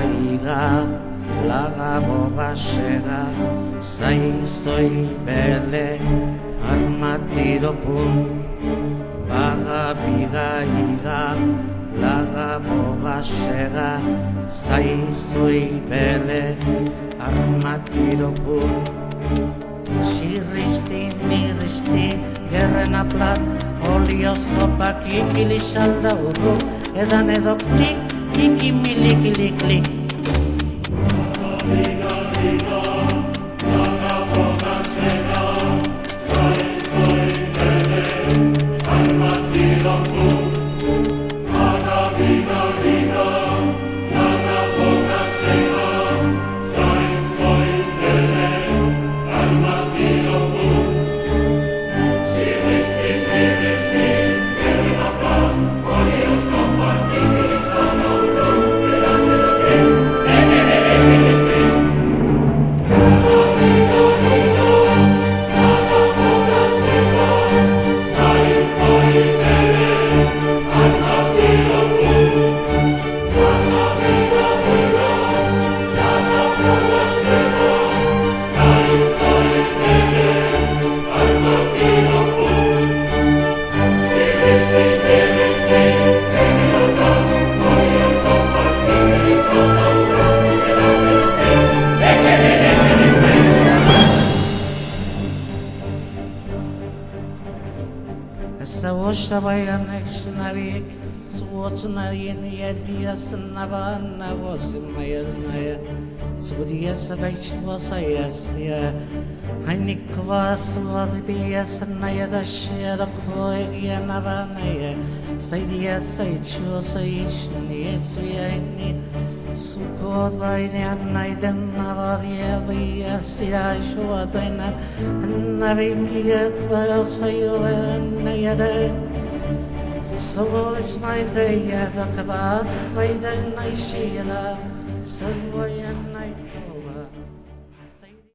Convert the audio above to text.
iga, laga bogasega, zaizoi bele, armatiropun. Baga biga iga, laga bogasega, zaizoi bele, armatiropun. Xirristi, mirristi, gerren aplat, olio zopak ikili salda urru, edan edo klik, ikimili klik klik. Zawoşta bayanek snavik, zwotsna yeni yediyasna bana vozmayernaya, zvodiyasavich vosayasmia, hanik kvas vodbiyasna yadashira koegiana banaya, saydiyasaychu saychnietsviayni, sukod vaynayden navariya viyasirashu adayna, navikiyat vayosayovan yada. So it's my day, the kabas, my day, night, she, and I, sun, boy, and night.